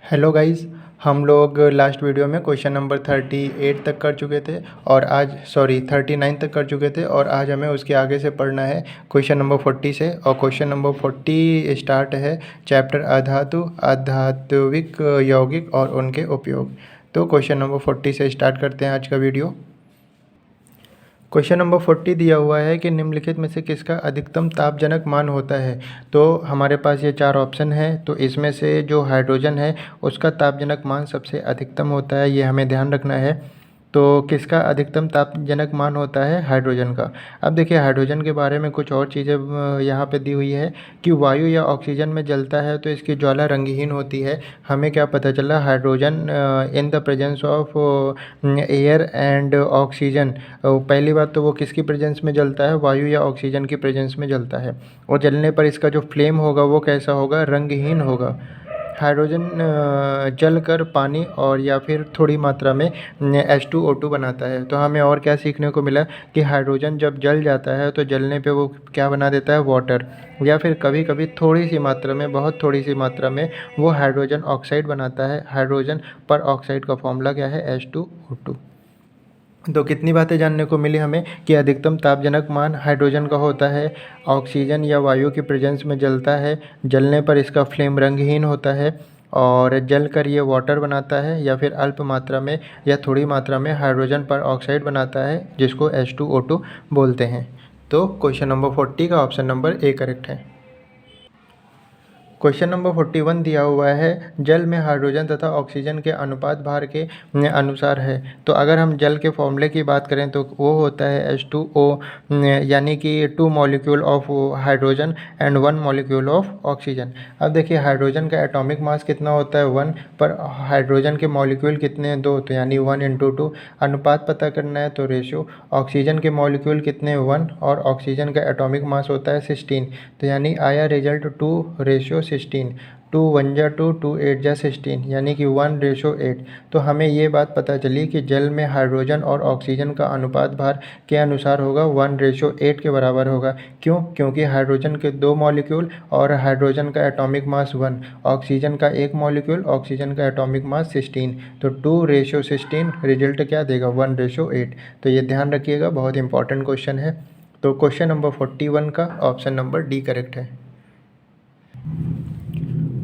Hello guys. हम लोग last video में क्वेश्चन नंबर 38 तक कर चुके थे और आज 39 तक कर चुके थे और आज हमें उसके आगे से पढ़ना है क्वेश्चन नंबर 40 से। और क्वेश्चन नंबर 40 स्टार्ट है चैप्टर अधातु आध्यात्मिक यौगिक और उनके उपयोग। तो क्वेश्चन नंबर 40 से स्टार्ट करते हैं आज का वीडियो। क्वेश्चन नंबर 40 दिया हुआ है कि निम्नलिखित में से किसका अधिकतम तापजनक मान होता है। तो हमारे पास ये 4 ऑप्शन है। तो इसमें से जो हाइड्रोजन है उसका तापजनक मान सबसे अधिकतम होता है, ये हमें ध्यान रखना है। तो किसका अधिकतम तापजनक मान होता है? हाइड्रोजन का। अब देखिए हाइड्रोजन के बारे में कुछ और चीज़ें यहाँ पे दी हुई है कि वायु या ऑक्सीजन में जलता है तो इसकी ज्वाला रंगहीन होती है। हमें क्या पता चला? Hydrogen in the presence of air and oxygen, पहली बात तो वो किसकी प्रेजेंस में जलता है? वायु या ऑक्सीजन की प्रेजेंस में जलता है। और जलने पर इसका जो फ्लेम होगा वो कैसा होगा? रंगहीन होगा। हाइड्रोजन जलकर पानी और या फिर थोड़ी मात्रा में H2O2 बनाता है। तो हमें और क्या सीखने को मिला कि हाइड्रोजन जब जल जाता है तो जलने पे वो क्या बना देता है? वाटर। या फिर कभी कभी थोड़ी सी मात्रा में, बहुत थोड़ी सी मात्रा में वो हाइड्रोजन ऑक्साइड बनाता है। हाइड्रोजन पर ऑक्साइड का फॉर्मूला क्या है? H2O2। तो कितनी बातें जानने को मिली हमें कि अधिकतम तापजनक मान हाइड्रोजन का होता है, ऑक्सीजन या वायु की प्रेजेंस में जलता है, जलने पर इसका फ्लेम रंगहीन होता है और जलकर ये वाटर बनाता है या फिर अल्प मात्रा में या थोड़ी मात्रा में हाइड्रोजन पर ऑक्साइड बनाता है जिसको H2O2 बोलते हैं। तो क्वेश्चन नंबर 40 का ऑप्शन नंबर ए करेक्ट है। क्वेश्चन नंबर 41 दिया हुआ है जल में हाइड्रोजन तथा ऑक्सीजन के अनुपात भार के अनुसार है। तो अगर हम जल के फॉर्मूले की बात करें तो वो होता है H2O, यानी कि 2 molecule of hydrogen and 1 molecule of oxygen. अब देखिए हाइड्रोजन का एटॉमिक मास कितना होता है? 1, पर हाइड्रोजन के मॉलिक्यूल कितने हैं? 2, तो यानी 1 × 2। अनुपात पता करना है तो रेशियो। ऑक्सीजन के मॉलिक्यूल कितने? 1 और ऑक्सीजन का एटॉमिक मास होता है 16, तो यानी आया रिजल्ट 2:16। 2 1 जा 2, 2 8 जा 16, यानी कि 1:8। तो हमें ये बात पता चली कि जल में हाइड्रोजन और ऑक्सीजन का अनुपात भार के अनुसार होगा 1:8 के बराबर होगा। क्यों? क्योंकि हाइड्रोजन के 2 मॉलिक्यूल और हाइड्रोजन का एटॉमिक मास 1, ऑक्सीजन का 1 मॉलिक्यूल, ऑक्सीजन का एटॉमिक मास 16। तो 2:16 रिजल्ट क्या देगा? 1:8। तो ये ध्यान रखिएगा, बहुत इंपॉर्टेंट क्वेश्चन है। तो क्वेश्चन नंबर 41 का ऑप्शन नंबर डी करेक्ट है।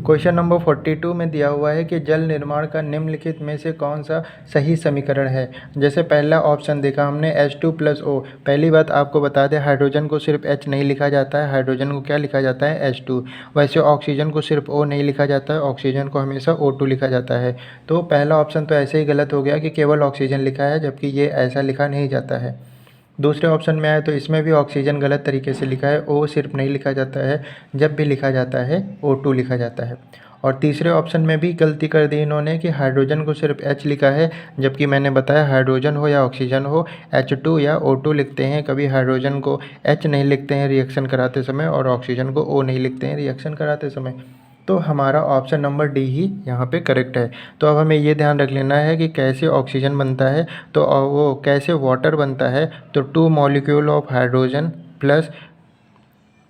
क्वेश्चन नंबर 42 में दिया हुआ है कि जल निर्माण का निम्नलिखित में से कौन सा सही समीकरण है। जैसे पहला ऑप्शन देखा हमने H2+O। पहली बात आपको बता दें हाइड्रोजन को सिर्फ H नहीं लिखा जाता है, हाइड्रोजन को क्या लिखा जाता है? H2। वैसे ऑक्सीजन को सिर्फ O नहीं लिखा जाता है, ऑक्सीजन को हमेशा O2 लिखा जाता है। तो पहला ऑप्शन तो ऐसे ही गलत हो गया कि केवल ऑक्सीजन लिखा है, जबकि ये ऐसा लिखा नहीं जाता है। दूसरे ऑप्शन में आए तो इसमें भी ऑक्सीजन गलत तरीके से लिखा है, O सिर्फ नहीं लिखा जाता है, जब भी लिखा जाता है O2 लिखा जाता है। और तीसरे ऑप्शन में भी गलती कर दी इन्होंने कि हाइड्रोजन को सिर्फ H लिखा है, जबकि मैंने बताया हाइड्रोजन हो या ऑक्सीजन हो H2 या O2 लिखते हैं, कभी हाइड्रोजन को H नहीं लिखते हैं रिएक्शन कराते समय और ऑक्सीजन को O नहीं लिखते हैं रिएक्शन कराते समय। तो हमारा ऑप्शन नंबर डी ही यहाँ पे करेक्ट है। तो अब हमें ये ध्यान रख लेना है कि कैसे ऑक्सीजन बनता है, तो वो कैसे वाटर बनता है। तो 2 molecule of hydrogen plus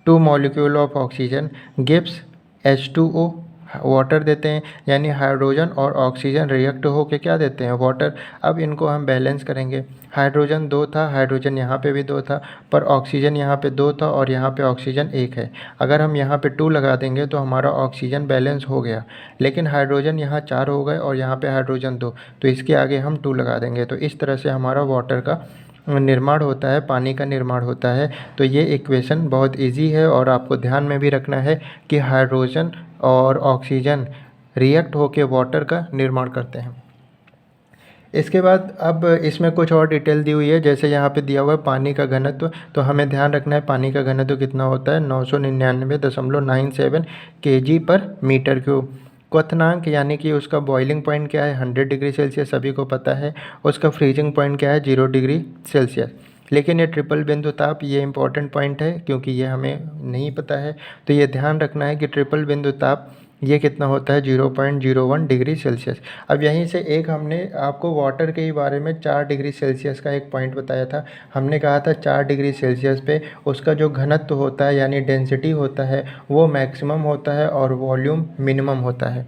2 molecule of oxygen gives H2O, water देते हैं। यानी हाइड्रोजन और ऑक्सीजन रिएक्ट होकर क्या देते हैं? वाटर। अब इनको हम बैलेंस करेंगे। हाइड्रोजन 2 था, हाइड्रोजन यहाँ पे भी 2 था, पर ऑक्सीजन यहाँ पे 2 था और यहाँ पे ऑक्सीजन 1 है। अगर हम यहाँ पे 2 लगा देंगे तो हमारा ऑक्सीजन बैलेंस हो गया। लेकिन हाइड्रोजन यहाँ 4 हो गए और यहाँ पे हाइड्रोजन 2, तो इसके आगे हम 2 लगा देंगे। तो इस तरह से हमारा वाटर का निर्माण होता है, पानी का निर्माण होता है। तो ये इक्वेशन बहुत इजी है और आपको ध्यान में भी रखना है कि हाइड्रोजन और ऑक्सीजन रिएक्ट होकर वाटर का निर्माण करते हैं। इसके बाद अब इसमें कुछ और डिटेल दी हुई है। जैसे यहाँ पे दिया हुआ है पानी का घनत्व, तो हमें ध्यान रखना है पानी का घनत्व कितना होता है? 999.97 kg/m³। क्वथनांक यानी कि उसका बॉइलिंग पॉइंट क्या है? 100 डिग्री सेल्सियस, सभी को पता है। उसका फ्रीजिंग पॉइंट क्या है? 0 डिग्री सेल्सियस। लेकिन ये ट्रिपल बिंदु ताप, ये इंपॉर्टेंट पॉइंट है क्योंकि ये हमें नहीं पता है। तो ये ध्यान रखना है कि ट्रिपल बिंदु ताप ये कितना होता है? 0.01 डिग्री सेल्सियस। अब यहीं से एक हमने आपको वाटर के ही बारे में 4 डिग्री सेल्सियस का एक पॉइंट बताया था। हमने कहा था 4 डिग्री सेल्सियस पे उसका जो घनत्व होता है यानी डेंसिटी होता है वो मैक्सिमम होता है और वॉल्यूम मिनिमम होता है।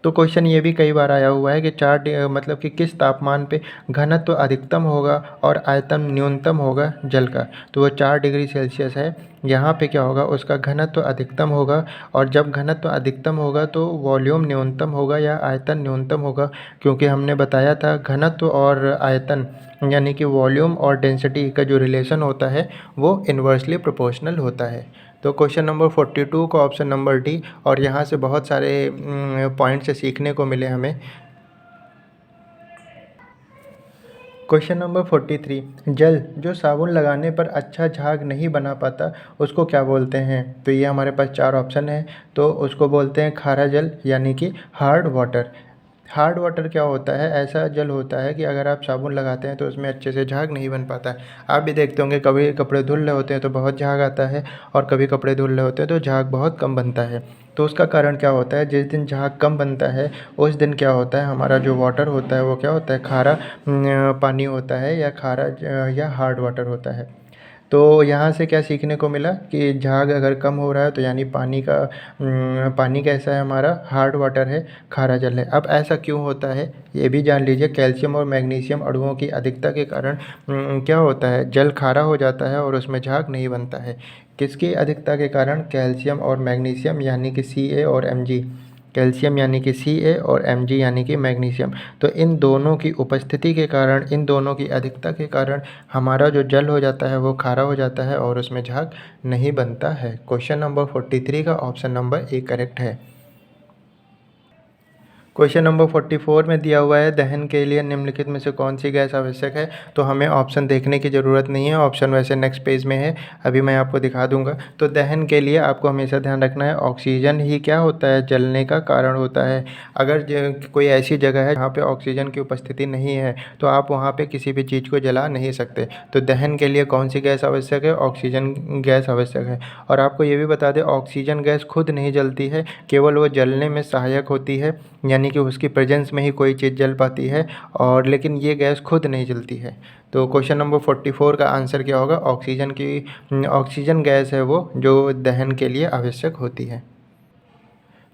तो क्वेश्चन ये भी कई बार आया हुआ है कि मतलब कि किस तापमान पे घनत्व अधिकतम होगा और आयतन न्यूनतम होगा जल का। तो वो 4 डिग्री सेल्सियस है। यहाँ पे क्या होगा, उसका घनत्व अधिकतम होगा, और जब घनत्व अधिकतम होगा तो वॉल्यूम न्यूनतम होगा या आयतन न्यूनतम होगा, क्योंकि हमने बताया था घनत्व और आयतन यानी कि वॉल्यूम और डेंसिटी का जो रिलेशन होता है वो इन्वर्सली प्रोपोर्शनल होता है। तो क्वेश्चन नंबर 42 का ऑप्शन नंबर डी, और यहाँ से बहुत सारे पॉइंट से सीखने को मिले हमें। क्वेश्चन नंबर 43, जल जो साबुन लगाने पर अच्छा झाग नहीं बना पाता उसको क्या बोलते हैं। तो ये हमारे पास 4 ऑप्शन है। तो उसको बोलते हैं खारा जल यानी कि हार्ड वाटर। हार्ड वाटर क्या होता है, ऐसा जल होता है कि अगर आप साबुन लगाते हैं तो उसमें अच्छे से झाग नहीं बन पाता है। आप भी देखते होंगे कभी कपड़े धुल रहे होते हैं तो बहुत झाग आता है, और कभी कपड़े धुल रहे होते हैं तो झाग बहुत कम बनता है। तो उसका कारण क्या होता है, जिस दिन झाग कम बनता है उस दिन क्या होता है, हमारा जो वाटर होता है वो क्या होता है, खारा पानी होता है, या या हार्ड वाटर होता है। तो यहाँ से क्या सीखने को मिला कि झाग अगर कम हो रहा है तो यानी पानी कैसा है, हमारा हार्ड वाटर है, खारा जल है। अब ऐसा क्यों होता है ये भी जान लीजिए। कैल्शियम और मैग्नीशियम अणुओं की अधिकता के कारण क्या होता है, जल खारा हो जाता है और उसमें झाग नहीं बनता है। किसकी अधिकता के कारण, कैल्शियम और मैग्नीशियम यानी कि Ca और Mg। कैल्शियम यानी कि Ca और Mg यानी कि मैग्नीशियम। तो इन दोनों की उपस्थिति के कारण, इन दोनों की अधिकता के कारण हमारा जो जल हो जाता है वो खारा हो जाता है और उसमें झाग नहीं बनता है। क्वेश्चन नंबर 43 का ऑप्शन नंबर ए करेक्ट है। क्वेश्चन नंबर 44 में दिया हुआ है दहन के लिए निम्नलिखित में से कौन सी गैस आवश्यक है। तो हमें ऑप्शन देखने की ज़रूरत नहीं है, ऑप्शन वैसे नेक्स्ट पेज में है, अभी मैं आपको दिखा दूंगा। तो दहन के लिए आपको हमेशा ध्यान रखना है, ऑक्सीजन ही क्या होता है, जलने का कारण होता है। अगर कोई ऐसी जगह है जहाँ पर ऑक्सीजन की उपस्थिति नहीं है तो आप वहाँ पर किसी भी चीज़ को जला नहीं सकते। तो दहन के लिए कौन सी गैस आवश्यक है, ऑक्सीजन गैस आवश्यक है। और आपको ये भी बता दें, ऑक्सीजन गैस खुद नहीं जलती है, केवल वो जलने में सहायक होती है, यानी कि उसकी प्रेजेंस में ही कोई चीज़ जल पाती है, और लेकिन ये गैस खुद नहीं जलती है। तो क्वेश्चन नंबर 44 का आंसर क्या होगा, ऑक्सीजन गैस है वो जो दहन के लिए आवश्यक होती है।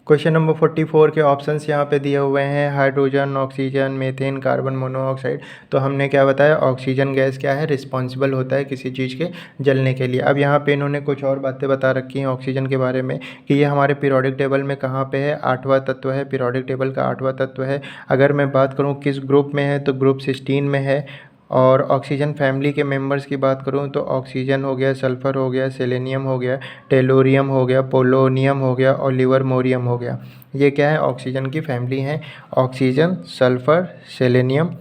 क्वेश्चन नंबर 44 के ऑप्शंस यहाँ पे दिए हुए हैं, hydrogen, oxygen, methane, carbon monoxide. तो हमने क्या बताया, ऑक्सीजन गैस क्या है, रिस्पॉन्सिबल होता है किसी चीज़ के जलने के लिए। अब यहाँ पे इन्होंने कुछ और बातें बता रखी हैं ऑक्सीजन के बारे में कि ये हमारे पीरियोडिक टेबल में कहाँ पे है, 8वां तत्व है, पीरियोडिक टेबल का 8वां तत्व है। अगर मैं बात करूँ किस ग्रुप में है तो ग्रुप 16 में है। और ऑक्सीजन फैमिली के मेंबर्स की बात करूँ तो ऑक्सीजन हो गया, सल्फ़र हो गया, सेलेनियम हो गया, टेलोरियम हो गया, पोलोनियम हो गया और लिवरमोरियम हो गया। ये क्या है, ऑक्सीजन की फैमिली है। Oxygen, sulphur, selenium,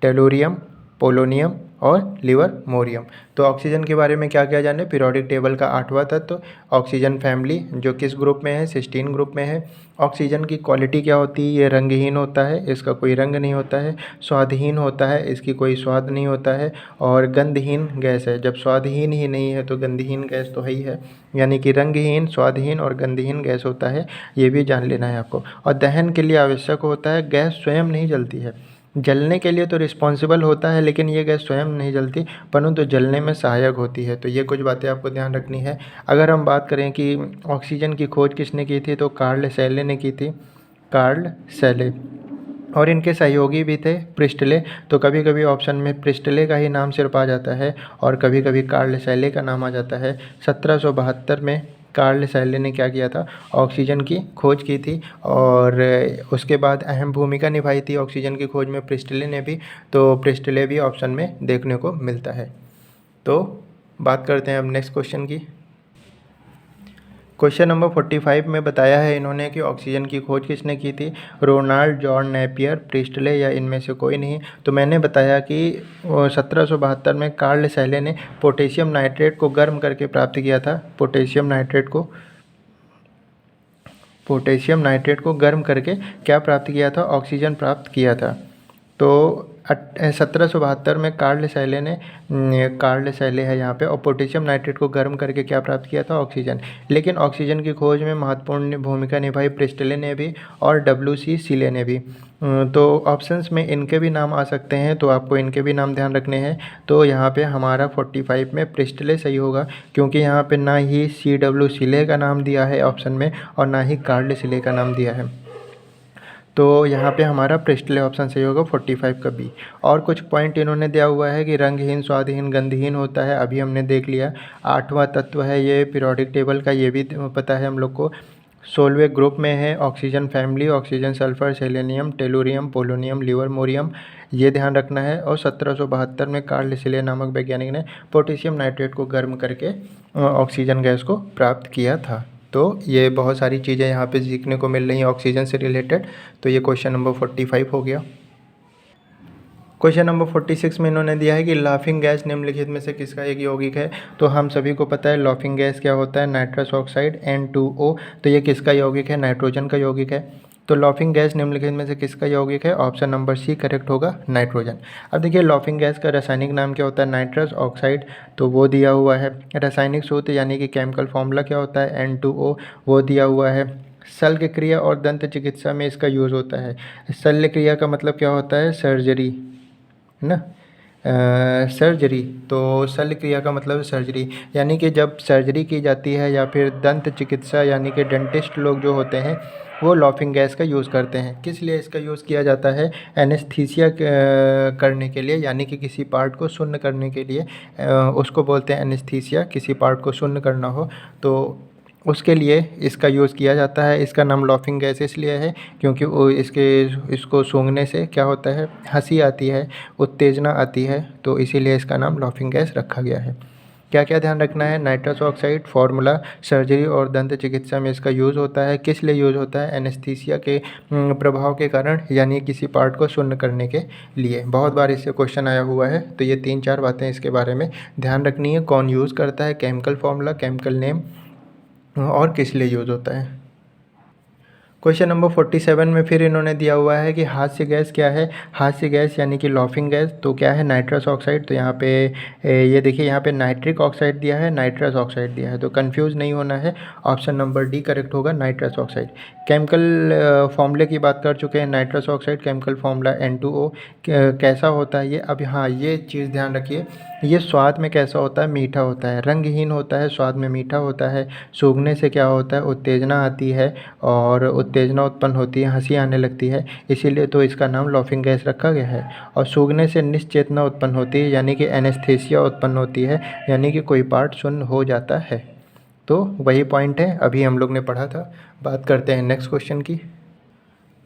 tellurium, polonium और लिवरमोरियम। तो ऑक्सीजन के बारे में क्या क्या जाने, पीरियोडिक टेबल का 8वां तत्व, ऑक्सीजन फैमिली जो किस ग्रुप में है, 16 ग्रुप में है। ऑक्सीजन की क्वालिटी क्या होती है, ये रंगहीन होता है, इसका कोई रंग नहीं होता है। स्वादहीन होता है, इसकी कोई स्वाद नहीं होता है। और गंधहीन गैस है, जब स्वादहीन ही नहीं है तो गंधहीन गैस तो है ही है, यानी कि रंगहीन, स्वादहीन और गंधहीन गैस होता है, ये भी जान लेना है आपको। और दहन के लिए आवश्यक होता है, गैस स्वयं नहीं जलती है, जलने के लिए तो रिस्पॉन्सिबल होता है लेकिन ये गैस स्वयं नहीं जलती, परंतु जलने में सहायक होती है। तो ये कुछ बातें आपको ध्यान रखनी है। अगर हम बात करें कि ऑक्सीजन की खोज किसने की थी, तो कार्ल सैले ने की थी, कार्ल सैले। और इनके सहयोगी भी थे प्रिस्टले। तो कभी कभी ऑप्शन में प्रिस्टले का ही नाम सिर्फ आ जाता है और कभी कभी कार्ल सैले का नाम आ जाता है। 1772 में कार्ल सैले ने क्या किया था, ऑक्सीजन की खोज की थी, और उसके बाद अहम भूमिका निभाई थी ऑक्सीजन की खोज में प्रिस्टले ने भी। तो प्रिस्टले भी ऑप्शन में देखने को मिलता है। तो बात करते हैं अब नेक्स्ट क्वेश्चन की। क्वेश्चन नंबर 45 में बताया है इन्होंने कि ऑक्सीजन की खोज किसने की थी, रोनाल्ड, जॉन नेपियर, प्रिस्टले या इनमें से कोई नहीं। तो मैंने बताया कि 1772 में कार्ल सैले ने पोटेशियम नाइट्रेट को गर्म करके प्राप्त किया था। पोटेशियम नाइट्रेट को गर्म करके क्या प्राप्त किया था, ऑक्सीजन प्राप्त किया था। तो 1772 में कार्ल सैले है यहाँ पे, और पोटेशियम नाइट्रेट को गर्म करके क्या प्राप्त किया था, ऑक्सीजन। लेकिन ऑक्सीजन की खोज में महत्वपूर्ण भूमिका निभाई प्रिस्टले ने भी और डब्ल्यू.सी. सीले ने भी। तो ऑप्शंस में इनके भी नाम आ सकते हैं, तो आपको इनके भी नाम ध्यान रखने हैं। तो यहाँ पे हमारा 45 में प्रिस्टले सही होगा, क्योंकि यहाँ पे ना ही C.W. सीले का नाम दिया है ऑप्शन में और ना ही कार्ल सीले का नाम दिया है। तो यहाँ पे हमारा पृष्ठले ऑप्शन सही होगा 45 का बी। और कुछ पॉइंट इन्होंने दिया हुआ है कि रंगहीन, स्वादहीन, गंधहीन होता है, अभी हमने देख लिया। 8वां तत्व है ये पीरियोडिक टेबल का, ये भी पता है हम लोग को। 16वें ग्रुप में है oxygen family, oxygen, sulphur, selenium, tellurium, polonium, livermorium, ये ध्यान रखना है। और 1772 में कार्ल लिसले नामक वैज्ञानिक ने पोटेशियम नाइट्रेट को गर्म करके ऑक्सीजन गैस को प्राप्त किया था। तो ये बहुत सारी चीज़ें यहाँ पे सीखने को मिल रही हैं ऑक्सीजन से रिलेटेड। तो ये क्वेश्चन नंबर 45 हो गया। क्वेश्चन नंबर 46 में इन्होंने दिया है कि लाफिंग गैस निम्नलिखित में से किसका एक यौगिक है। तो हम सभी को पता है लाफिंग गैस क्या होता है, नाइट्रस ऑक्साइड N2O। तो ये किसका यौगिक है, नाइट्रोजन का यौगिक है। तो लाफिंग गैस निम्नलिखित में से किसका यौगिक है, ऑप्शन नंबर सी करेक्ट होगा, नाइट्रोजन। अब देखिए लाफिंग गैस का रासायनिक नाम क्या होता है, नाइट्रस ऑक्साइड, तो वो दिया हुआ है। रासायनिक सूत्र यानी कि केमिकल फॉर्मूला क्या होता है, N2O, वो दिया हुआ है। शल्य क्रिया और दंत चिकित्सा में इसका यूज़ होता है। शल्य क्रिया का मतलब क्या होता है, सर्जरी, है ना, सर्जरी। तो शल्य क्रिया का मतलब सर्जरी, यानी कि जब सर्जरी की जाती है, या फिर दंत चिकित्सा यानी कि डेंटिस्ट लोग जो होते हैं वो लाफिंग गैस का यूज़ करते हैं। किस लिए इसका यूज़ किया जाता है, एनेस्थीसिया करने के लिए, यानी कि किसी पार्ट को शून्य करने के लिए, उसको बोलते हैं एनेस्थीसिया। किसी पार्ट को शून्य करना हो तो उसके लिए इसका यूज़ किया जाता है। इसका नाम लाफिंग गैस इसलिए है क्योंकि वो इसको सूंघने से क्या होता है, हंसी आती है, उत्तेजना आती है, तो इसीलिए इसका नाम लाफिंग गैस रखा गया है। क्या क्या ध्यान रखना है, नाइट्रस ऑक्साइड फार्मूला, सर्जरी और दंत चिकित्सा में इसका यूज़ होता है। किस लिए यूज़ होता है, एनेस्थीसिया के प्रभाव के कारण, यानी किसी पार्ट को शून्य करने के लिए। बहुत बार इससे क्वेश्चन आया हुआ है, तो ये 3-4 बातें इसके बारे में ध्यान रखनी है। कौन यूज़ करता है, केमिकल फार्मूला, केमिकल नेम, और किस लिए यूज़ होता है। क्वेश्चन नंबर 47 में फिर इन्होंने दिया हुआ है कि हास्य गैस क्या है। हास्य गैस यानी कि लाफिंग गैस तो क्या है, नाइट्रस ऑक्साइड। तो यहाँ पे ये देखिए, यहाँ पे नाइट्रिक ऑक्साइड दिया है, नाइट्रस ऑक्साइड दिया है, तो कंफ्यूज नहीं होना है। ऑप्शन नंबर डी करेक्ट होगा, नाइट्रस ऑक्साइड। केमिकल फॉर्मूले की बात कर चुके हैं, nitrous oxide chemical formula N2O। कैसा होता है ये, अब हाँ ये चीज़ ध्यान रखिए, ये स्वाद में कैसा होता है, मीठा होता है, रंगहीन होता है, स्वाद में मीठा होता है। सूंघने से क्या होता है, उत्तेजना आती है, और उत्तेजना उत्पन्न होती है, हंसी आने लगती है, इसीलिए तो इसका नाम लाफिंग गैस रखा गया है। और सूंघने से निश्चेतना उत्पन्न होती है, यानी कि एनेस्थीसिया उत्पन्न होती है, यानी कि कोई पार्ट शून्य हो जाता है। तो वही पॉइंट है, अभी हम लोग ने पढ़ा था। बात करते हैं नेक्स्ट क्वेश्चन की।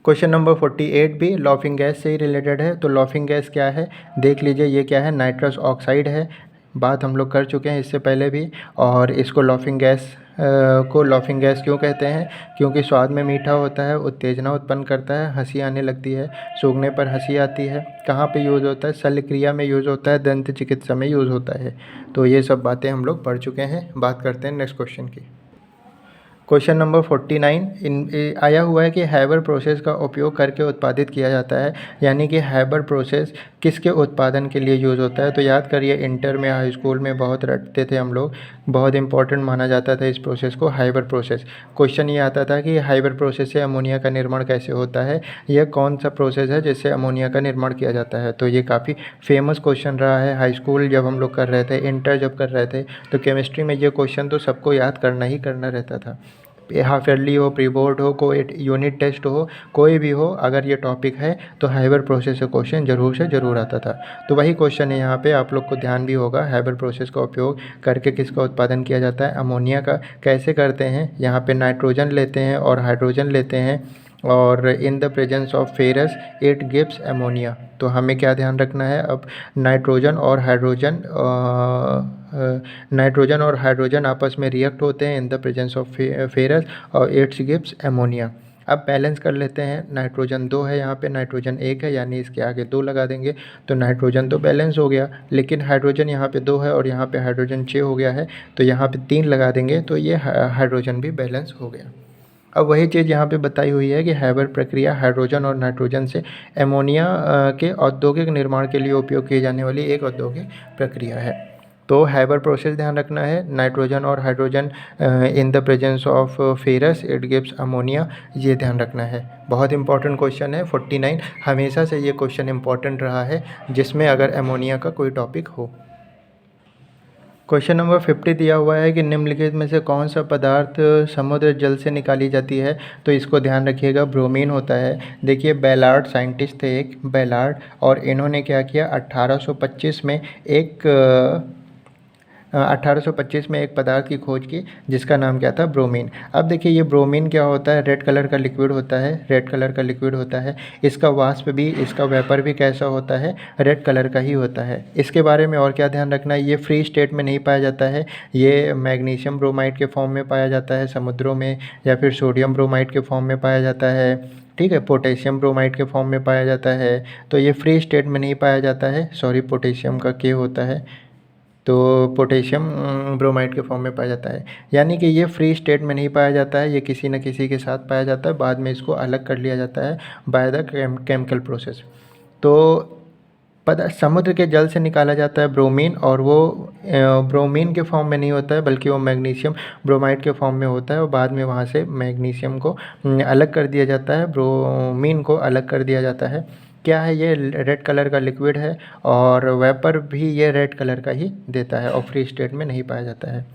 क्वेश्चन नंबर 48 भी लाफिंग गैस से ही रिलेटेड है। तो लाफिंग गैस क्या है, देख लीजिए, ये क्या है, नाइट्रस ऑक्साइड है। बात हम लोग कर चुके हैं इससे पहले भी। और इसको लाफिंग गैस को लाफिंग गैस क्यों कहते हैं, क्योंकि स्वाद में मीठा होता है, उत्तेजना उत्पन्न करता है, हंसी आने लगती है, सूंघने पर हंसी आती है। कहाँ पे यूज़ होता है, शल्य क्रिया में यूज़ होता है, दंत चिकित्सा में यूज़ होता है। तो ये सब बातें हम लोग पढ़ चुके हैं। बात करते हैं नेक्स्ट क्वेश्चन की। क्वेश्चन नंबर 49 आया हुआ है कि हैबर प्रोसेस का उपयोग करके उत्पादित किया जाता है, यानी कि हैबर प्रोसेस किसके उत्पादन के लिए यूज़ होता है। तो याद करिए, इंटर में, हाई स्कूल में बहुत रटते थे हम लोग, बहुत इंपॉर्टेंट माना जाता था इस प्रोसेस को, हैबर प्रोसेस। क्वेश्चन ये आता था कि हैबर प्रोसेस से अमोनिया का निर्माण कैसे होता है, यह कौन सा प्रोसेस है जिससे अमोनिया का निर्माण किया जाता है। तो ये काफ़ी फेमस क्वेश्चन रहा है। हाई स्कूल जब हम लोग कर रहे थे, इंटर जब कर रहे थे, तो केमिस्ट्री में ये क्वेश्चन तो सबको याद करना ही करना रहता था। हाफ ईयरली हो, प्री बोर्ड हो, कोई यूनिट टेस्ट हो, कोई भी हो, अगर ये टॉपिक है तो हैबर प्रोसेस से क्वेश्चन ज़रूर से ज़रूर आता था। तो वही क्वेश्चन है यहाँ पे, आप लोग को ध्यान भी होगा। हैबर प्रोसेस का उपयोग करके किसका उत्पादन किया जाता है, अमोनिया का। कैसे करते हैं, यहाँ पे नाइट्रोजन लेते हैं और हाइड्रोजन लेते हैं, और in the presence of ferrous it gives ammonia. तो हमें क्या ध्यान रखना है, अब नाइट्रोजन और हाइड्रोजन आपस में रिएक्ट होते हैं in the presence of ferrous, और इट्स गिव्स अमोनिया। अब बैलेंस कर लेते हैं, नाइट्रोजन 2 है, यहाँ पे नाइट्रोजन 1 है, यानी इसके आगे 2 लगा देंगे तो नाइट्रोजन तो बैलेंस हो गया। लेकिन हाइड्रोजन यहाँ पे 2 है और यहाँ पे हाइड्रोजन 6 हो गया है, तो यहाँ पे 3 लगा देंगे तो ये हाइड्रोजन भी बैलेंस हो गया। अब वही चीज़ यहाँ पे बताई हुई है कि हैबर प्रक्रिया हाइड्रोजन और नाइट्रोजन से एमोनिया के औद्योगिक निर्माण के लिए उपयोग की जाने वाली एक औद्योगिक प्रक्रिया है। तो हैबर प्रोसेस ध्यान रखना है, नाइट्रोजन और hydrogen in the presence of ferrous it gives ammonia, ये ध्यान रखना है। बहुत इंपॉर्टेंट क्वेश्चन है 49, हमेशा से ये क्वेश्चन इंपॉर्टेंट रहा है जिसमें अगर अमोनिया का कोई टॉपिक हो। क्वेश्चन नंबर 50 दिया हुआ है कि निम्नलिखित में से कौन सा पदार्थ समुद्र जल से निकाली जाती है। तो इसको ध्यान रखिएगा, ब्रोमीन होता है। देखिए बेलार्ड साइंटिस्ट थे एक, बेलार्ड, और इन्होंने क्या किया 1825 में एक 1825 में एक पदार्थ की खोज की जिसका नाम क्या था, ब्रोमीन। अब देखिए ये ब्रोमीन क्या होता है, रेड कलर का लिक्विड होता है, रेड कलर का लिक्विड होता है। इसका वाष्प भी, इसका वेपर भी कैसा होता है, रेड कलर का ही होता है। इसके बारे में और क्या ध्यान रखना है, ये फ्री स्टेट में नहीं पाया जाता है, ये मैग्नीशियम ब्रोमाइड के फॉर्म में पाया जाता है समुद्रों में, या फिर सोडियम ब्रोमाइड के फॉर्म में पाया जाता है, ठीक है, पोटेशियम ब्रोमाइड के फॉर्म में पाया जाता है। तो ये फ्री स्टेट में नहीं पाया जाता है, सॉरी पोटेशियम का के होता है, तो पोटेशियम ब्रोमाइड के फॉर्म में पाया जाता है। यानी कि ये फ्री स्टेट में नहीं पाया जाता है, ये किसी न किसी के साथ पाया जाता है, बाद में इसको अलग कर लिया जाता है बाय द केमिकल प्रोसेस। तो समुद्र के जल से निकाला जाता है ब्रोमीन, और वो ब्रोमीन के फॉर्म में नहीं होता है बल्कि वो मैग्नीशियम ब्रोमाइड के फॉर्म में होता है, और बाद में वहाँ से मैग्नीशियम को अलग कर दिया जाता है, ब्रोमीन को अलग कर दिया जाता है। क्या है ये, रेड कलर का लिक्विड है, और वेपर भी ये रेड कलर का ही देता है, और फ्री स्टेट में नहीं पाया जाता है।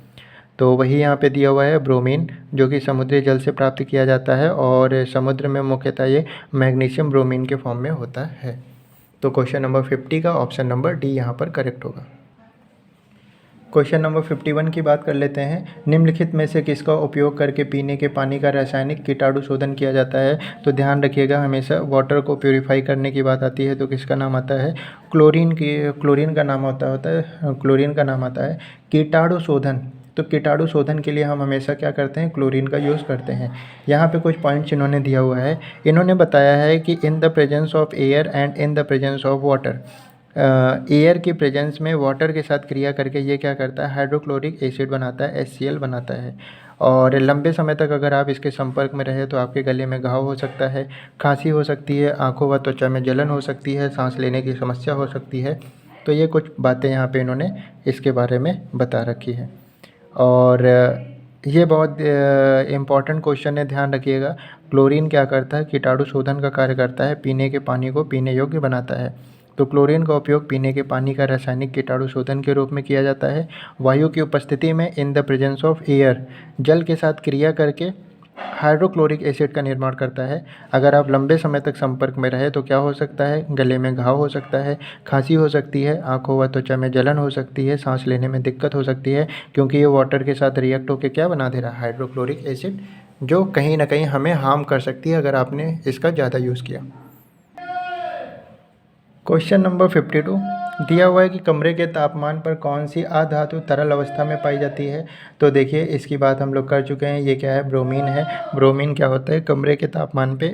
तो वही यहाँ पे दिया हुआ है ब्रोमीन, जो कि समुद्री जल से प्राप्त किया जाता है, और समुद्र में मुख्यतः ये मैग्नीशियम ब्रोमीन के फॉर्म में होता है। तो क्वेश्चन नंबर 50 का ऑप्शन नंबर डी यहाँ पर करेक्ट होगा। क्वेश्चन नंबर 51 की बात कर लेते हैं। निम्नलिखित में से किसका उपयोग करके पीने के पानी का रासायनिक कीटाणु शोधन किया जाता है। तो ध्यान रखिएगा, हमेशा वाटर को प्योरीफाई करने की बात आती है तो किसका नाम आता है, क्लोरीन का नाम होता है, क्लोरीन का नाम आता है। कीटाणु शोधन, तो कीटाणु शोधन के लिए हम हमेशा क्या करते हैं, क्लोरीन का यूज़ करते हैं। यहाँ पे कुछ पॉइंट्स इन्होंने दिया हुआ है। इन्होंने बताया है कि in the presence of air and in the presence of water, air की प्रेजेंस में वाटर के साथ क्रिया करके ये क्या करता है, हाइड्रोक्लोरिक एसिड बनाता है, HCl बनाता है। और लंबे समय तक अगर आप इसके संपर्क में रहे तो आपके गले में घाव हो सकता है, खांसी हो सकती है, आँखों व त्वचा में जलन हो सकती है, सांस लेने की समस्या हो सकती है। तो ये कुछ बातें यहाँ पे इन्होंने इसके बारे में बता रखी है। और ये बहुत इम्पॉर्टेंट क्वेश्चन है, ध्यान रखिएगा। क्लोरीन क्या करता है, कीटाणु शोधन का कार्य करता है, पीने के पानी को पीने योग्य बनाता है। तो क्लोरीन का उपयोग पीने के पानी का रासायनिक कीटाणु शोधन के रूप में किया जाता है। वायु की उपस्थिति में in the presence of air, जल के साथ क्रिया करके हाइड्रोक्लोरिक एसिड का निर्माण करता है। अगर आप लंबे समय तक संपर्क में रहे तो क्या हो सकता है, गले में घाव हो सकता है, खांसी हो सकती है, आंखों व त्वचा में जलन हो सकती है, सांस लेने में दिक्कत हो सकती है, क्योंकि ये वाटर के साथ रिएक्ट होकर क्या बना दे रहा है, हाइड्रोक्लोरिक एसिड, जो कहीं ना कहीं हमें हार्म कर सकती है अगर आपने इसका ज़्यादा यूज़ किया। क्वेश्चन नंबर 52 दिया हुआ है कि कमरे के तापमान पर कौन सी अधातु तरल अवस्था में पाई जाती है। तो देखिए इसकी बात हम लोग कर चुके हैं, ये क्या है, ब्रोमीन है। ब्रोमीन क्या होता है, कमरे के तापमान पे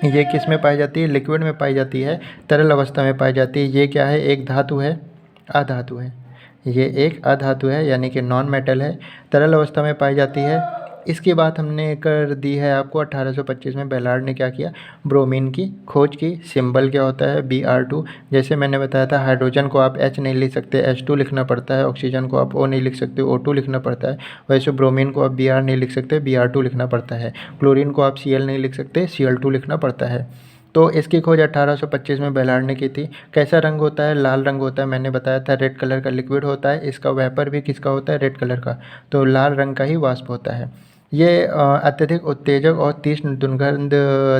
ये किस में पाई जाती है, लिक्विड में पाई जाती है, तरल अवस्था में पाई जाती है। ये क्या है, एक धातु है, अधातु है, ये एक अधातु है यानी कि नॉन मेटल है, तरल अवस्था में पाई जाती है। इसकी बात हमने कर दी है आपको। 1825 में बेलार्ड ने क्या किया, ब्रोमीन की खोज की। सिंबल क्या होता है, Br2। जैसे मैंने बताया था, हाइड्रोजन को आप H नहीं लिख सकते, H2 लिखना पड़ता है। ऑक्सीजन को आप O नहीं लिख सकते, O2 लिखना पड़ता है। वैसे ब्रोमीन को आप Br नहीं लिख सकते, Br2 लिखना पड़ता है। क्लोरीन को आप Cl नहीं लिख सकते, Cl2 लिखना पड़ता है। तो इसकी खोज 1825 में बेलार्ड ने की थी। कैसा रंग होता है, लाल रंग होता है, मैंने बताया था, रेड कलर का लिक्विड होता है। इसका वेपर भी किसका होता है, रेड कलर का, तो लाल रंग का ही वाष्प होता है। ये अत्यधिक उत्तेजक और तीक्ष्ण दुर्गंध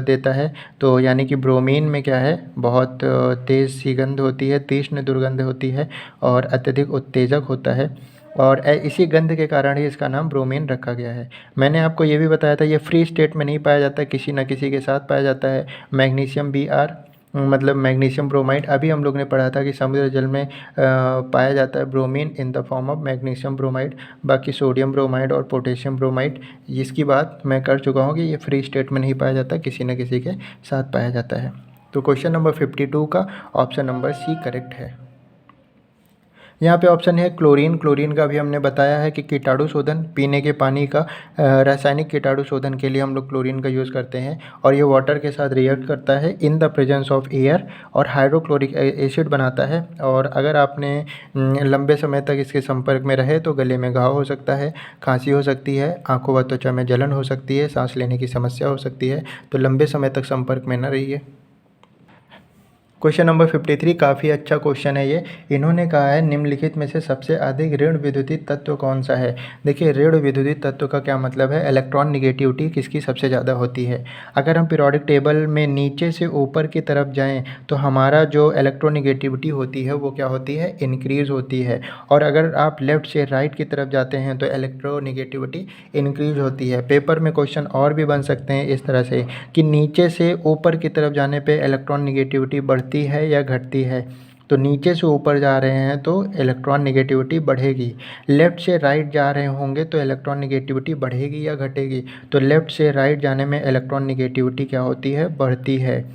देता है। तो यानी कि ब्रोमीन में क्या है, बहुत तेज़ सी गंध होती है, तीक्ष्ण दुर्गंध होती है, और अत्यधिक उत्तेजक होता है, और इसी गंध के कारण ही इसका नाम ब्रोमीन रखा गया है। मैंने आपको ये भी बताया था, ये फ्री स्टेट में नहीं पाया जाता, किसी न किसी के साथ पाया जाता है। मैग्नीशियम Br मतलब मैग्नीशियम ब्रोमाइड, अभी हम लोग ने पढ़ा था कि समुद्र जल में पाया जाता है bromine in the form of magnesium bromide. बाकी सोडियम ब्रोमाइड और पोटेशियम ब्रोमाइड, इसकी बात मैं कर चुका हूँ कि ये फ्री स्टेट में नहीं पाया जाता, किसी न किसी के साथ पाया जाता है। तो क्वेश्चन नंबर 52 का ऑप्शन नंबर सी करेक्ट है। यहाँ पे ऑप्शन है क्लोरीन। क्लोरीन का भी हमने बताया है कि कीटाणु शोधन, पीने के पानी का रासायनिक कीटाणु शोधन के लिए हम लोग क्लोरीन का यूज़ करते हैं, और ये वाटर के साथ रिएक्ट करता है in the presence of air, और हाइड्रोक्लोरिक एसिड बनाता है। और अगर आपने लंबे समय तक इसके संपर्क में रहे तो गले में घाव हो सकता है, खांसी हो सकती है, आँखों व त्वचा में जलन हो सकती है, सांस लेने की समस्या हो सकती है। तो लंबे समय तक संपर्क में न रहिए। क्वेश्चन नंबर 53 काफ़ी अच्छा क्वेश्चन है ये। इन्होंने कहा है निम्नलिखित में से सबसे अधिक ऋण विद्युतीय तत्व कौन सा है। देखिए, ऋण विद्युतीय तत्व का क्या मतलब है, इलेक्ट्रॉन निगेटिविटी किसकी सबसे ज़्यादा होती है। अगर हम पीरियोडिक टेबल में नीचे से ऊपर की तरफ जाएँ तो हमारा जो इलेक्ट्रोनिगेटिविटी होती है वो क्या होती है, इंक्रीज़ होती है। और अगर आप लेफ़्ट से राइट की तरफ जाते हैं तो इलेक्ट्रोनिगेटिविटी इंक्रीज़ होती है। पेपर में क्वेश्चन और भी बन सकते हैं इस तरह से कि नीचे से ऊपर की तरफ जाने पे इलेक्ट्रॉन निगेटिविटी बढ़ती है या घटती है। तो नीचे से ऊपर जा रहे हैं तो इलेक्ट्रॉन निगेटिविटी बढ़ेगी, लेफ़्ट से राइट जा रहे होंगे तो इलेक्ट्रॉन निगेटिविटी बढ़ेगी या घटेगी। तो लेफ़्ट से राइट जाने में इलेक्ट्रॉन निगेटिविटी क्या होती है, बढ़ती है।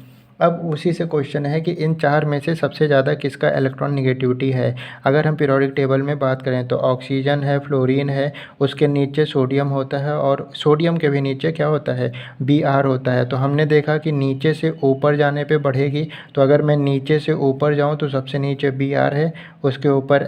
अब उसी से क्वेश्चन है कि इन चार में से सबसे ज़्यादा किसका इलेक्ट्रॉन निगेटिविटी है। अगर हम पीरियोडिक टेबल में बात करें तो ऑक्सीजन है, फ्लोरीन है, उसके नीचे सोडियम होता है और सोडियम के भी नीचे क्या होता है, Br होता है। तो हमने देखा कि नीचे से ऊपर जाने पे बढ़ेगी। तो अगर मैं नीचे से ऊपर जाऊँ तो सबसे नीचे Br है, उसके ऊपर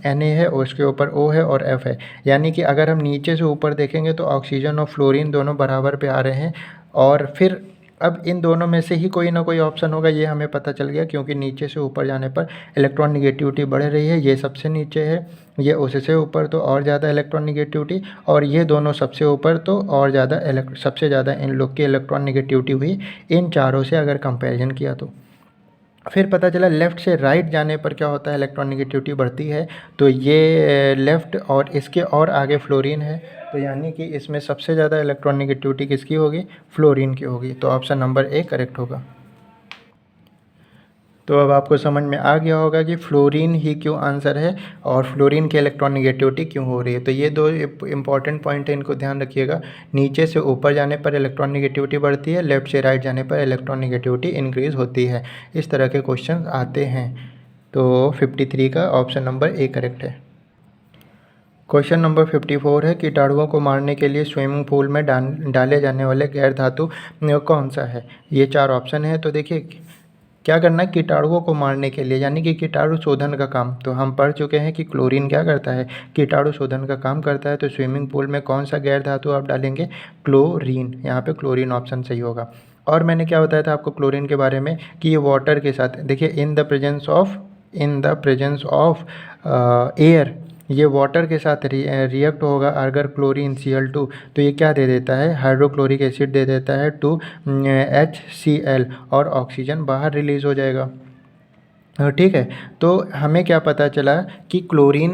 Na है, उसके ऊपर O है और F है। यानी कि अगर हम नीचे से ऊपर देखेंगे तो ऑक्सीजन और फ्लोरीन दोनों बराबर पे आ रहे हैं। और फिर अब इन दोनों में से ही कोई ना कोई ऑप्शन होगा, ये हमें पता चल गया, क्योंकि नीचे से ऊपर जाने पर इलेक्ट्रॉन निगेटिविटी बढ़ रही है। ये सबसे नीचे है, ये उससे ऊपर तो और ज़्यादा इलेक्ट्रॉन निगेटिविटी, और ये दोनों सबसे ऊपर तो और ज़्यादा सबसे ज़्यादा इन लोग की इलेक्ट्रॉन निगेटिविटी हुई इन चारों से अगर कंपैरिजन किया तो। फिर पता चला लेफ़्ट से राइट जाने पर क्या होता है, इलेक्ट्रॉन निगेटिविटी बढ़ती है। तो ये लेफ़्ट और इसके और आगे फ्लोरीन है। तो यानी कि इसमें सबसे ज़्यादा इलेक्ट्रॉन निगेटिविटी किसकी होगी, फ्लोरीन की होगी। तो ऑप्शन नंबर ए करेक्ट होगा। तो अब आपको समझ में आ गया होगा कि फ्लोरीन ही क्यों आंसर है और फ्लोरीन की इलेक्ट्रॉन निगेटिविटी क्यों हो रही है। तो ये दो इंपॉर्टेंट पॉइंट है, इनको ध्यान रखिएगा। नीचे से ऊपर जाने पर इलेक्ट्रॉन निगेटिविटी बढ़ती है, लेफ़्ट से राइट जाने पर इलेक्ट्रॉन निगेटिविटी इंक्रीज़ होती है। इस तरह के क्वेश्चन आते हैं। तो 53 का ऑप्शन नंबर ए करेक्ट है। क्वेश्चन नंबर 54 है, कीटाणुओं को मारने के लिए स्विमिंग पूल में डाले जाने वाले गैर धातु कौन सा है। ये चार ऑप्शन है। तो देखिए, क्या करना है, कीटाणुओं को मारने के लिए यानी कि कीटाणु शोधन का काम तो हम पढ़ चुके हैं कि क्लोरीन क्या करता है, कीटाणु शोधन का काम करता है। तो स्विमिंग पूल में कौन सा गैर धातु आप डालेंगे, क्लोरीन। यहाँ पे क्लोरीन ऑप्शन सही होगा। और मैंने क्या बताया था आपको क्लोरीन के बारे में कि ये वाटर के साथ, देखिए in the presence of air, ये वाटर के साथ रिएक्ट होगा। अगर क्लोरीन Cl2 तो ये क्या दे देता है, हाइड्रोक्लोरिक एसिड दे देता है 2HCl और ऑक्सीजन बाहर रिलीज़ हो जाएगा। ठीक है। तो हमें क्या पता चला कि क्लोरीन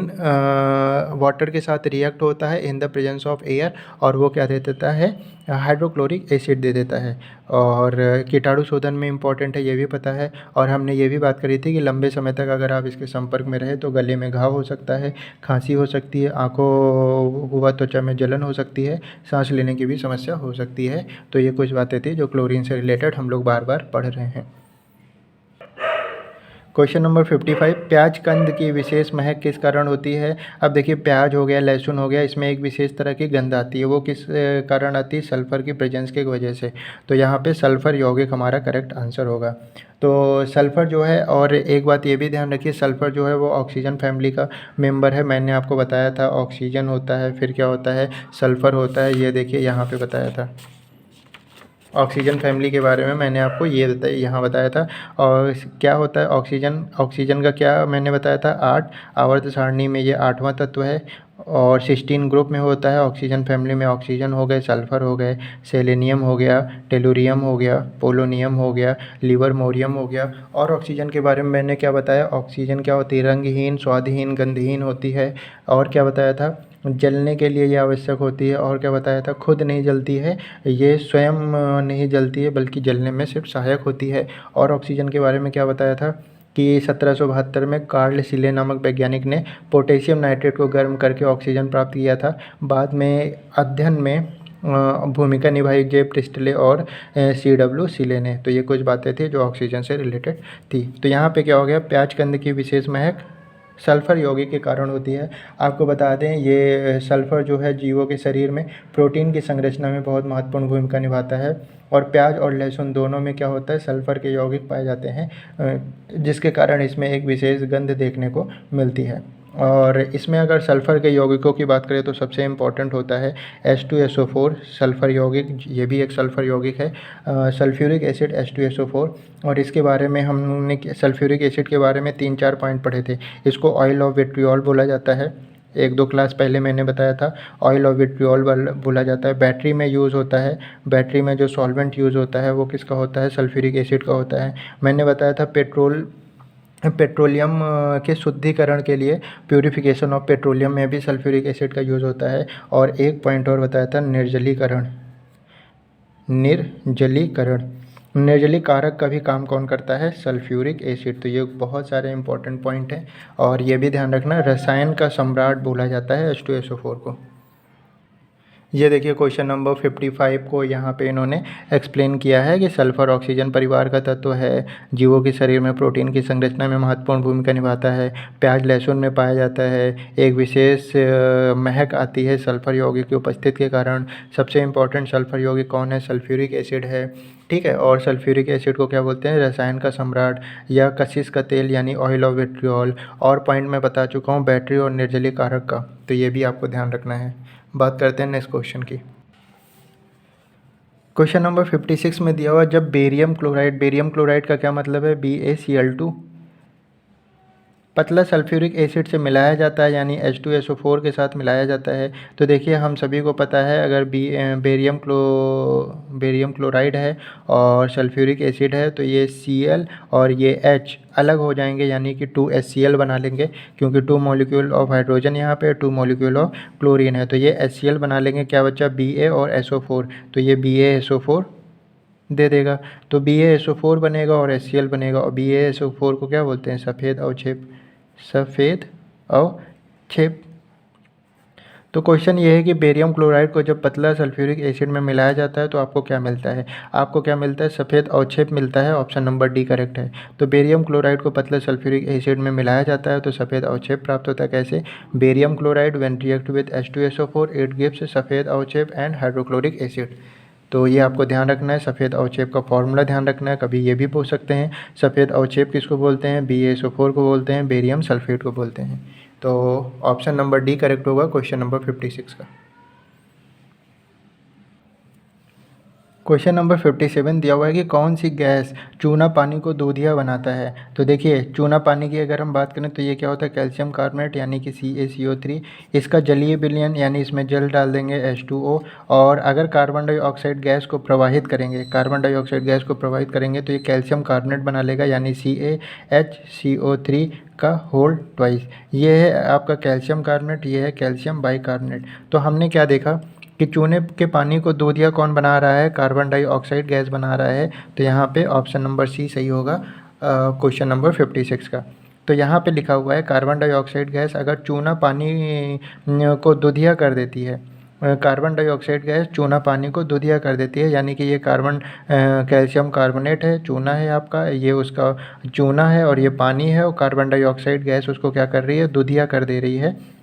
वाटर के साथ रिएक्ट होता है in the presence of air, और वो क्या दे देता है, हाइड्रोक्लोरिक एसिड दे देता है। और कीटाणु शोधन में इम्पॉर्टेंट है, ये भी पता है। और हमने ये भी बात करी थी कि लंबे समय तक अगर आप इसके संपर्क में रहे तो गले में घाव हो सकता है, खांसी हो सकती है, आँखों व त्वचा में जलन हो सकती है, सांस लेने की भी समस्या हो सकती है। तो ये कुछ बातें थी जो क्लोरीन से रिलेटेड हम लोग बार बार पढ़ रहे हैं। क्वेश्चन नंबर 55, प्याज कंद की विशेष महक किस कारण होती है। अब देखिए, प्याज हो गया, लहसुन हो गया, इसमें एक विशेष तरह की गंध आती है। वो किस कारण आती है, सल्फ़र की प्रेजेंस की वजह से। तो यहाँ पे सल्फ़र यौगिक हमारा करेक्ट आंसर होगा। तो सल्फ़र जो है, और एक बात ये भी ध्यान रखिए, सल्फ़र जो है वो ऑक्सीजन फैमिली का मेंबर है। मैंने आपको बताया था ऑक्सीजन होता है, फिर क्या होता है, सल्फ़र होता है। ये देखिए यहाँ पे बताया था, ऑक्सीजन फैमिली के बारे में मैंने आपको ये यहाँ बताया था। और क्या होता है ऑक्सीजन का क्या मैंने बताया था, 8 आवर्त सारणी में ये 8वां तत्व है। और सिस्टीन ग्रुप में होता है। ऑक्सीजन फैमिली में ऑक्सीजन हो गए, सल्फ़र हो गए, सेलेनियम हो गया, टेलुरियम हो गया, पोलोनियम हो गया, लिवरमोरियम हो गया। और ऑक्सीजन के बारे में मैंने क्या बताया, ऑक्सीजन क्या होती है, रंगहीन, स्वादहीन, गंधहीन होती है। और क्या बताया था, जलने के लिए ये आवश्यक होती है। और क्या बताया था, खुद नहीं जलती है, ये स्वयं नहीं जलती है बल्कि जलने में सिर्फ सहायक होती है। और ऑक्सीजन के बारे में क्या बताया था कि 1772 में कार्ल सीले नामक वैज्ञानिक ने पोटेशियम नाइट्रेट को गर्म करके ऑक्सीजन प्राप्त किया था। बाद में अध्ययन में भूमिका निभाई जे प्रिस्टले और CW सीले ने। तो ये कुछ बातें थी जो ऑक्सीजन से रिलेटेड थी। तो यहाँ पे क्या हो गया, प्याज कंद की विशेष महक सल्फ़र यौगिक के कारण होती है। आपको बता दें, ये सल्फ़र जो है जीवों के शरीर में प्रोटीन की संरचना में बहुत महत्वपूर्ण भूमिका निभाता है। और प्याज और लहसुन दोनों में क्या होता है, सल्फ़र के यौगिक पाए जाते हैं, जिसके कारण इसमें एक विशेष गंध देखने को मिलती है। और इसमें अगर सल्फ़र के यौगिकों की बात करें तो सबसे इम्पोर्टेंट होता है H2SO4 सल्फ़र यौगिक, ये भी एक सल्फ़र यौगिक है। सल्फ्यूरिक एसिड H2SO4, और इसके बारे में हमने सल्फ्यूरिक एसिड के बारे में 3-4 पॉइंट पढ़े थे। इसको ऑयल ऑफ विट्रियोल बोला जाता है, 1-2 क्लास पहले मैंने बताया था। ऑयल ऑफ विट्रियोल बोला जाता है। बैटरी में यूज़ होता है, बैटरी में जो सॉल्वेंट यूज़ होता है वो किसका होता है? सल्फ्यूरिक एसिड का होता है। मैंने बताया था पेट्रोलियम के शुद्धिकरण के लिए, प्यूरिफिकेशन ऑफ पेट्रोलियम में भी सल्फ्यूरिक एसिड का यूज़ होता है। और एक पॉइंट और बताया था, निर्जलीकरण। निर्जलीकारक का भी काम कौन करता है? Sulphuric acid. तो ये बहुत सारे इंपॉर्टेंट पॉइंट हैं। और ये भी ध्यान रखना, रसायन का सम्राट बोला जाता है H2SO4 को। ये देखिए क्वेश्चन नंबर 55 को यहाँ पे इन्होंने एक्सप्लेन किया है कि सल्फ़र ऑक्सीजन परिवार का तत्व है, जीवों के शरीर में प्रोटीन की संरचना में महत्वपूर्ण भूमिका निभाता है, प्याज लहसुन में पाया जाता है, एक विशेष महक आती है सल्फ़र यौगिक की उपस्थिति के कारण। सबसे इम्पॉर्टेंट सल्फ़र यौगिक कौन है? सल्फ्यूरिक एसिड है, ठीक है। और सल्फ्यूरिक एसिड को क्या बोलते हैं? रसायन का सम्राट या कशिश का तेल यानी ऑयल ऑफ विट्रियोल। और पॉइंट मैं बता चुका हूँ बैटरी और निर्जलीकारक का, तो ये भी आपको ध्यान रखना है। बात करते हैं नेक्स्ट क्वेश्चन की। क्वेश्चन नंबर 56 में दिया हुआ, जब बेरियम क्लोराइड का क्या मतलब है? BaCl2 पतला सल्फ्यूरिक एसिड से मिलाया जाता है, यानी H2SO4 के साथ मिलाया जाता है। तो देखिए हम सभी को पता है, अगर बेरियम क्लोराइड है और सल्फ्यूरिक एसिड है तो ये Cl और ये H अलग हो जाएंगे, यानी कि 2HCl बना लेंगे, क्योंकि 2 मॉलिक्यूल ऑफ हाइड्रोजन यहाँ पे, 2 मॉलिक्यूल ऑफ क्लोरीन है, तो ये HCl बना लेंगे। क्या बच्चा? Ba और SO4, तो ये BaSO4 दे देगा। तो BaSO4 बनेगा और HCl बनेगा। और BaSO4 को क्या बोलते हैं? सफ़ेद अवक्षेप। तो क्वेश्चन ये है कि बेरियम क्लोराइड को जब पतला सल्फ्यूरिक एसिड में मिलाया जाता है तो आपको क्या मिलता है? आपको क्या मिलता है? सफ़ेद अवक्षेप मिलता है। ऑप्शन नंबर डी करेक्ट है। तो बेरियम क्लोराइड को पतला सल्फ्यूरिक एसिड में मिलाया जाता है तो सफ़ेद अवक्षेप प्राप्त होता है। कैसे? Barium chloride when react with H2SO4 it gives सफ़ेद अवक्षेप एंड हाइड्रोक्लोरिक एसिड। तो ये आपको ध्यान रखना है, सफ़ेद अवक्षेप का फॉर्मूला ध्यान रखना है। कभी ये भी पूछ सकते हैं, सफ़ेद अवक्षेप किसको बोलते हैं? BaSO4 को बोलते हैं, बेरियम सल्फेट को बोलते हैं। तो ऑप्शन नंबर डी करेक्ट होगा क्वेश्चन नंबर 56 का। क्वेश्चन नंबर 57 दिया हुआ है कि कौन सी गैस चूना पानी को दूधिया बनाता है? तो देखिए चूना पानी की अगर हम बात करें तो ये क्या होता है? कैल्शियम कार्बोनेट यानी कि CaCO3। इसका जलीय विलयन यानी इसमें जल डाल देंगे H2O। और अगर कार्बन डाइऑक्साइड गैस को प्रवाहित करेंगे तो ये कैल्शियम कार्बोनेट बना लेगा, यानी CaHCO3 का होल ट्वाइस। ये है आपका कैल्शियम कार्बोनेट, ये है कैल्शियम बाइकार्बोनेट। तो हमने क्या देखा कि चूने के पानी को दूधिया कौन बना रहा है? कार्बन डाइऑक्साइड गैस बना रहा है। तो यहाँ पे ऑप्शन नंबर सी सही होगा क्वेश्चन नंबर 56 का। तो यहाँ पे लिखा हुआ है कार्बन डाइऑक्साइड गैस अगर चूना पानी को दूधिया कर देती है, कार्बन डाइऑक्साइड गैस चूना पानी को दूधिया कर देती है, यानी कि ये कैल्शियम कार्बोनेट है, चूना है आपका, ये उसका चूना है और ये पानी है, और कार्बन डाइऑक्साइड गैस उसको क्या कर रही है? दूधिया कर दे रही है,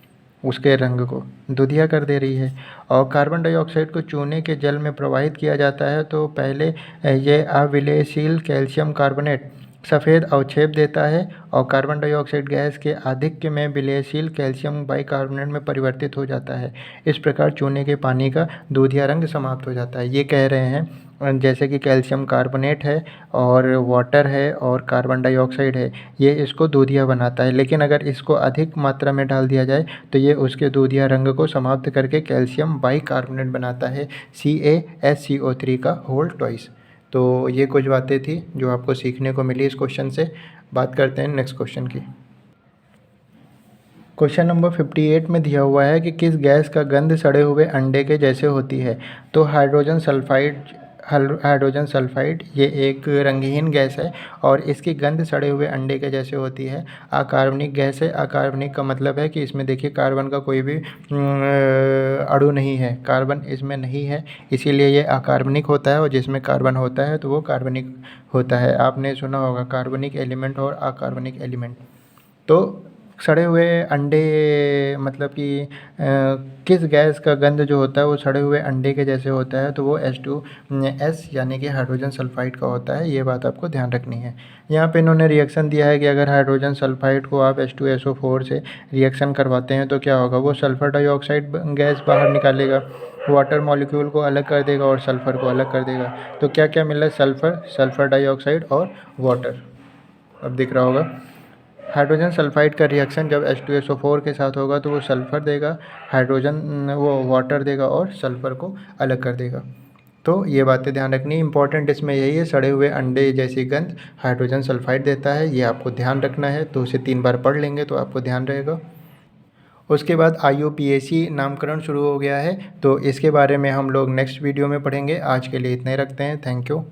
उसके रंग को दूधिया कर दे रही है। और कार्बन डाइऑक्साइड को चूने के जल में प्रवाहित किया जाता है तो पहले ये अविलयशील कैल्शियम कार्बोनेट सफ़ेद अवक्षेप देता है और कार्बन डाइऑक्साइड गैस के आधिक्य में विलयशील कैल्शियम बाइकार्बोनेट में परिवर्तित हो जाता है। इस प्रकार चूने के पानी का दूधिया रंग समाप्त हो जाता है। ये कह रहे हैं जैसे कि कैल्शियम कार्बोनेट है और वाटर है और कार्बन डाइऑक्साइड है, ये इसको दूधिया बनाता है, लेकिन अगर इसको अधिक मात्रा में डाल दिया जाए तो ये उसके दूधिया रंग को समाप्त करके कैल्शियम बाइकार्बोनेट बनाता है, CaHCO3 का होल ट्वाइस। तो ये कुछ बातें थी जो आपको सीखने को मिली इस क्वेश्चन से। बात करते हैं नेक्स्ट क्वेश्चन की। क्वेश्चन नंबर 58 में दिया हुआ है कि किस गैस का गंध सड़े हुए अंडे के जैसे होती है? तो हाइड्रोजन सल्फाइड ये एक रंगहीन गैस है और इसकी गंध सड़े हुए अंडे के जैसे होती है। अकार्बनिक गैस है। अकार्बनिक का मतलब है कि इसमें देखिए कार्बन का कोई भी अणु नहीं है, कार्बन इसमें नहीं है, इसीलिए ये अकार्बनिक होता है। और जिसमें कार्बन होता है तो वो कार्बनिक होता है। आपने सुना होगा कार्बनिक एलिमेंट और अकार्बनिक एलिमेंट। तो सड़े हुए अंडे मतलब कि किस गैस का गंध जो होता है वो सड़े हुए अंडे के जैसे होता है, तो वो H2S यानी कि हाइड्रोजन सल्फाइड का होता है। ये बात आपको ध्यान रखनी है। यहाँ पे इन्होंने रिएक्शन दिया है कि अगर हाइड्रोजन सल्फाइड को आप H2SO4 से रिएक्शन करवाते हैं तो क्या होगा, वो सल्फ़र डाइऑक्साइड गैस बाहर निकालेगा, वाटर मॉलिक्यूल को अलग कर देगा और सल्फ़र को अलग कर देगा। तो क्या क्या मिला, सल्फ़र डाइऑक्साइड और वाटर। अब दिख रहा होगा। हाइड्रोजन सल्फाइड का रिएक्शन जब H2SO4 के साथ होगा तो वो सल्फ़र देगा, वो वाटर देगा और सल्फ़र को अलग कर देगा। तो ये बातें ध्यान रखनी इंपॉर्टेंट इसमें यही है, सड़े हुए अंडे जैसी गंध हाइड्रोजन सल्फाइड देता है, ये आपको ध्यान रखना है। तो उसे 3 बार पढ़ लेंगे तो आपको ध्यान रहेगा। उसके बाद IUPAC नामकरण शुरू हो गया है, तो इसके बारे में हम लोग नेक्स्ट वीडियो में पढ़ेंगे। आज के लिए इतने रखते हैं। Thank you.